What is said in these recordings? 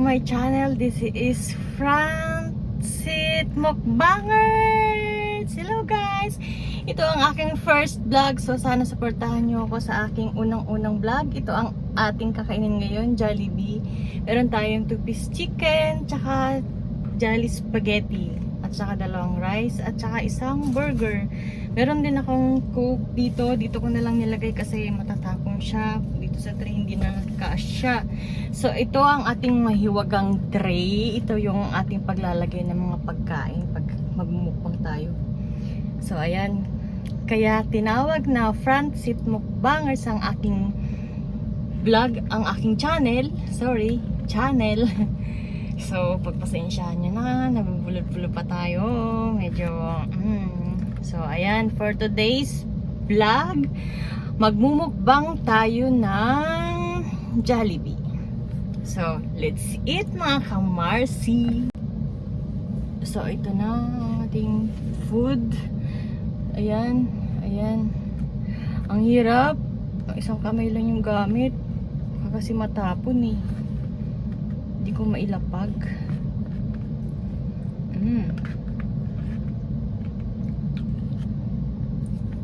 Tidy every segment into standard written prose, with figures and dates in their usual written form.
my channel. This is front seat Mukbangers. Hello guys! Ito ang aking first vlog. So sana supportahan nyo ako sa aking unang-unang vlog. Ito ang ating kakainin ngayon, Jollibee. Meron tayong 2-piece chicken, tsaka Jolly spaghetti, at saka dalawang rice, at saka isang burger. Meron din akong coke dito. Dito ko na lang nilagay kasi matatapong siya. Dito sa tray hindi na kasya. So ito ang ating mahiwagang tray. Ito yung ating paglalagay ng mga pagkain pag magmumukbang tayo. So ayan. Kaya tinawag na front seat mukbangers ang aking vlog, ang aking channel. Sorry, channel. So pagpasensyahan nyo na, nabubulod-bulod pa tayo. Medyo So ayan, for today's vlog, magmumukbang tayo ng Jollibee. So let's eat mga kamarsi. So ito na ang ating food. Ayan, ayan. Ang hirap. Isang kamay lang yung gamit. Kasi matapon eh. Hindi ko mailapag.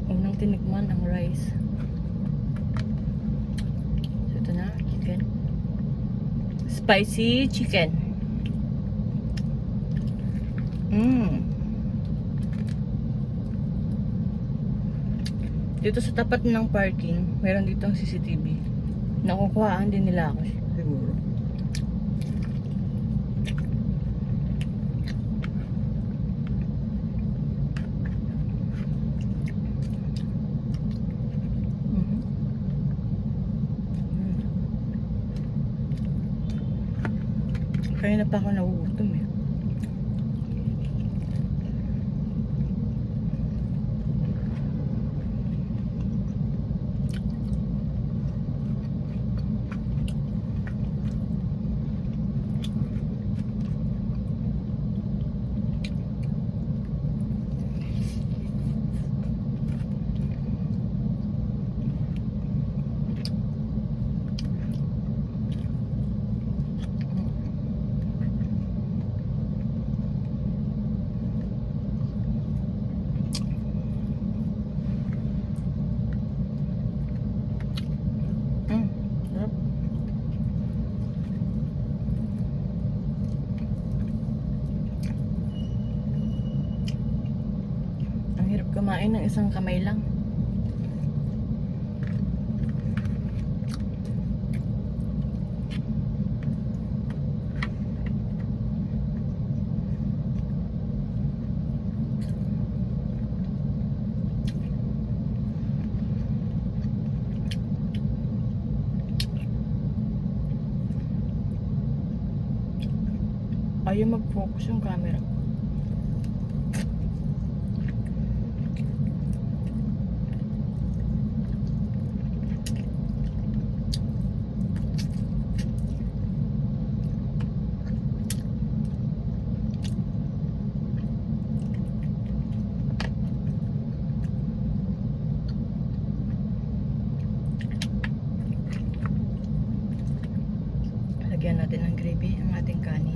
Unang tinikman ang rice. So ito na, chicken. Spicy chicken. Dito sa tapat ng parking, meron dito ang CCTV. Nakukuhaan din nila ako siguro. Kaya na pa ako nagugutom eh. Kumain ng isang kamay lang. Ayaw mag-focus yung camera. Lagyan natin ng gravy ang ating kanin.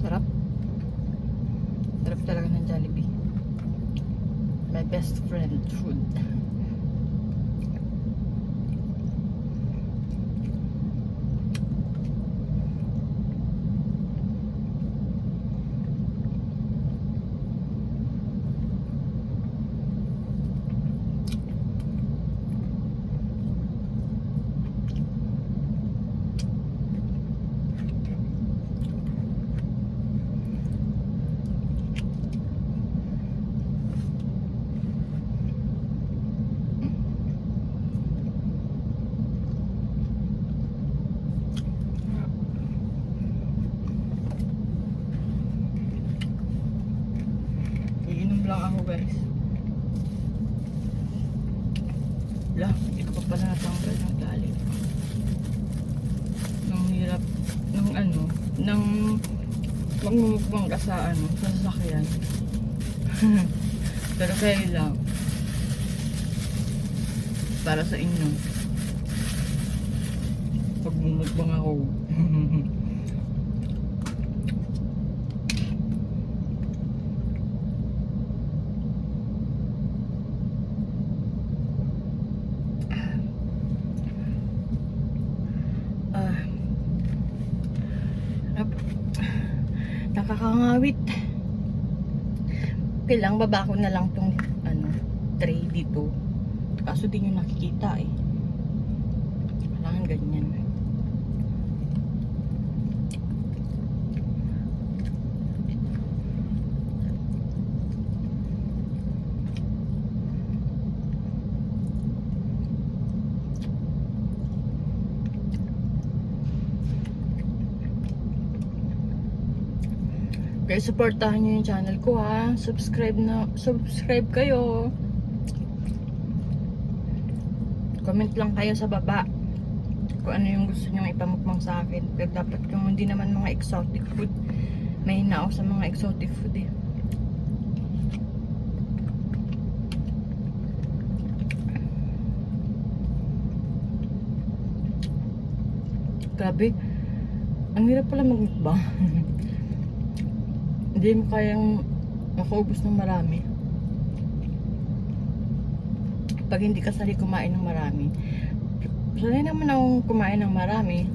Sarap. Sarap talaga ng Jollibee. My best friend food. Lah, hindi ko pa pala natanggal ng tali. Nung hirap, nung ano, nang magmumukbang ka sa ano, sa sasakyan. Pero kayo lang. Para sa inyo. Pagmumukbang ako. Nakakangawit. Okay lang, baba ko na lang tong ano, tray dito. Kaso di nyo nakikita eh. Kailangan ganyan. Guys, supportahan nyo yung channel ko ha. Subscribe kayo. Comment lang kayo sa baba kung ano yung gusto nyo ipamukbang sa akin. Pero dapat kung hindi naman mga exotic food. May hina ako sa mga exotic food eh. Grabe. Ang hirap pala magmukbang. Hindi mo kayang makaubos ng marami pag hindi ka sali kumain ng marami. Sanay naman akong kumain ng marami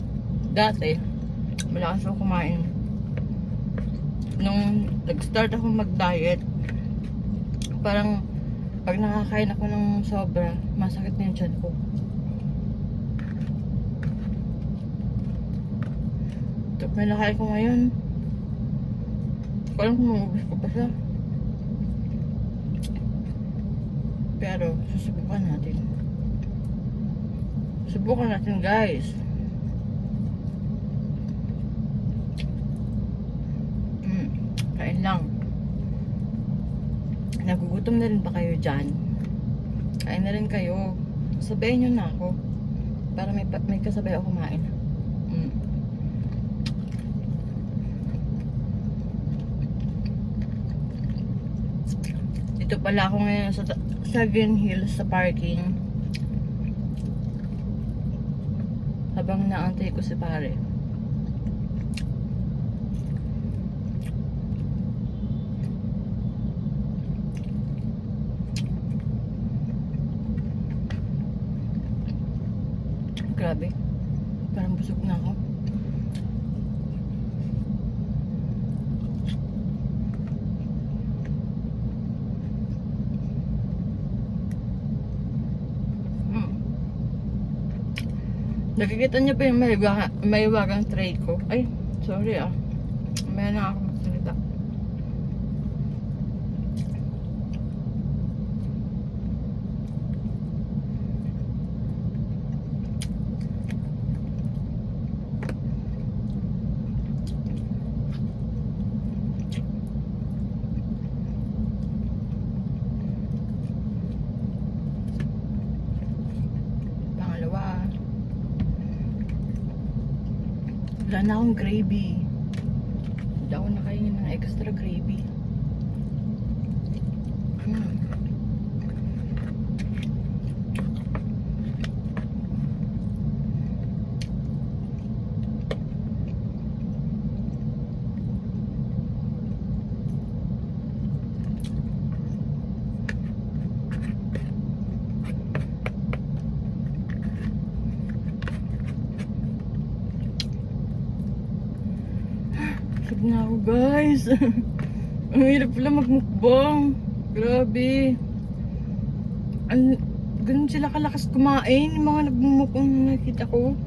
dati. Malakas ako kumain. Nung nag-start ako mag-diet, parang pag nakakain ako ng sobra, masakit na yung tiyan ko. Ito, may nakain ko ngayon. Parang kumubos ko pa siya. Pero, susubukan natin. Subukan natin, guys. Kain lang. Nagugutom na rin ba kayo dyan? Kain na rin kayo. Sabayin nyo na ako. Para may kasabay ako kumain. Dito pala ako ngayon sa Green Hills sa parking. Habang naantay ko si pare. Grabe. Parang busog na ako. Nakikita niyo pa yung mahiwagang tray ko. Ay, sorry ah. May na ako magsalita. Wala na akong gravy. Hindi ako nakainin ng extra gravy. Na ako guys. Ang hirap pala magmukbang. Grabe. Ganun sila kalakas kumain. Yung mga nagmumukbang na nakita ko.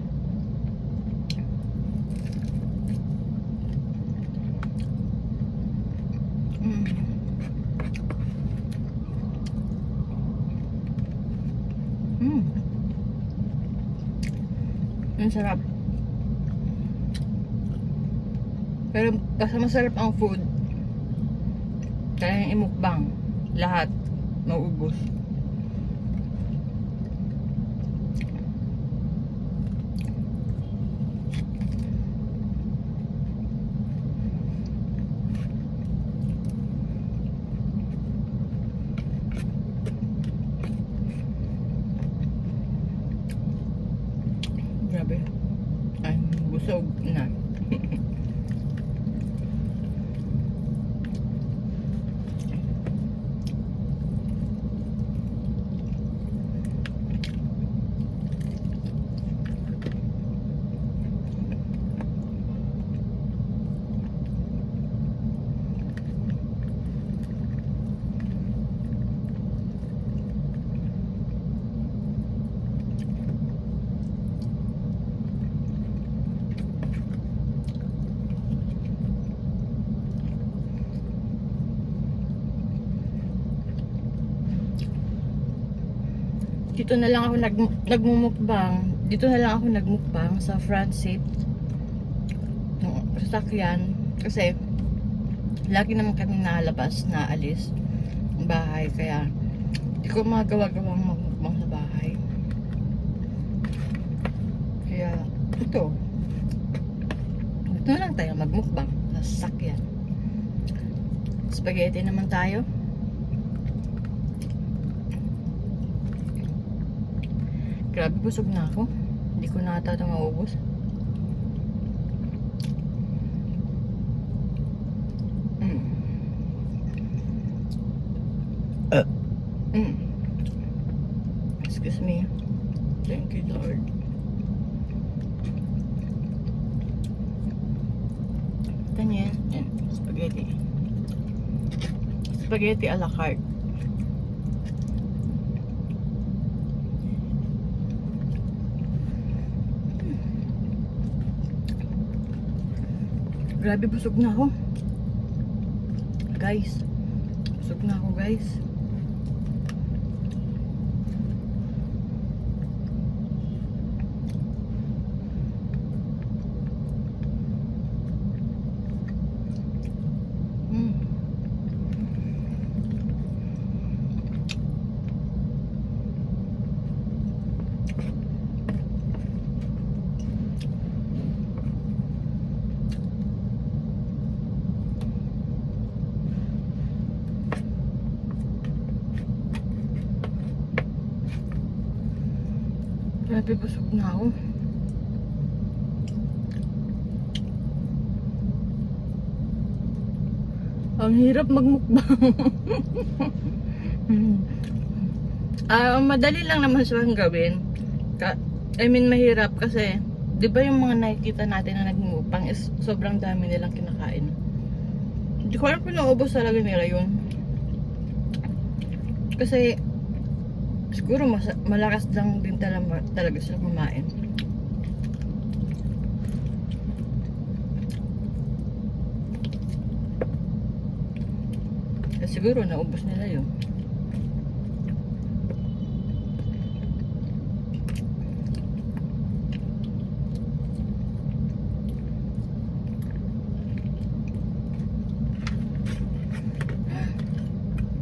Ang sarap. Pero basta masarap ang food, kaya yung imukbang, lahat maubos. Grabe. Ay, busog na. Dito na lang ako nagmumukbang. Dito na lang ako nagmukbang sa front seat ng sasakyan. Kasi lagi naman kami nalabas, naalis ng bahay. Kaya hindi ko magawa-gawang magmukbang sa bahay. Kaya ito. Dito na lang tayo magmukbang sa sasakyan. Spaghetti naman tayo. Grabe, busog na ako. Hindi ko na ata ito maubos. Excuse me. Thank you, Lord. Ito niya. Yan. Spaghetti. Spaghetti a la carte. Grabe, busog na ako. Guys. Busog na ako, guys. Grabe, busog na ako. Ang hirap magmukbang. Madali lang naman siyang gawin. I mean, mahirap kasi, di ba yung mga nakikita natin na nagmukbang is sobrang dami nilang kinakain. Hindi ko alam kung naubos talaga nila yun. Kasi, siguro malakas lang din talaga sila kumain. Kasi siguro naubos nila yun.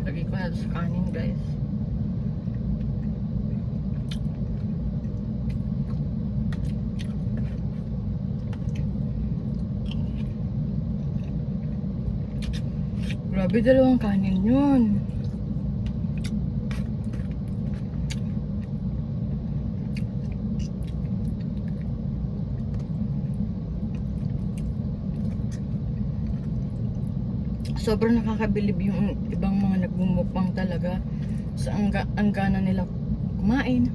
Lagi ko na sa kanin, guys. Grabe, dalawang kanin yun. Sobrang nakakabilib yung ibang mga nagmumukbang talaga sa ang gana nila kumain.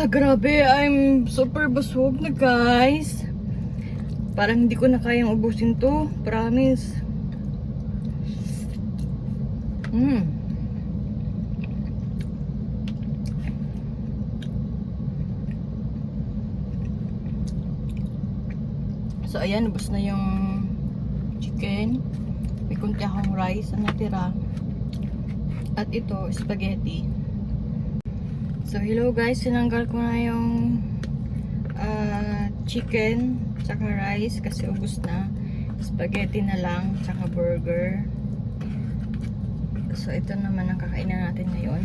Grabe, I'm super busog na, guys. Parang hindi ko na kayang ubusin to, promise. So ayan, ubos na yung chicken. May kunti akong rice ang natira. At ito, spaghetti. So hello guys, sinanggal ko na yung chicken tsaka rice kasi ubos na. Spaghetti na lang tsaka burger. So ito naman ang kakainan natin ngayon.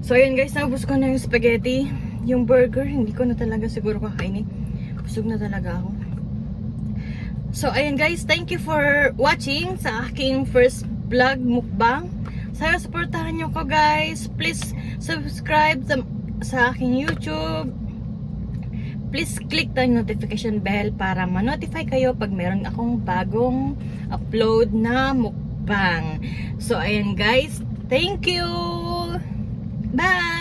So ayun guys, nabus ko na yung spaghetti. Yung burger, hindi ko na talaga siguro kakainin. Busog na talaga ako. So ayun guys, thank you for watching sa aking first vlog mukbang. Sana supportahan nyo ko guys. Please subscribe sa aking YouTube. Please click the notification bell para ma-notify kayo pag meron akong bagong upload na mukbang. So ayun guys, thank you. Bye.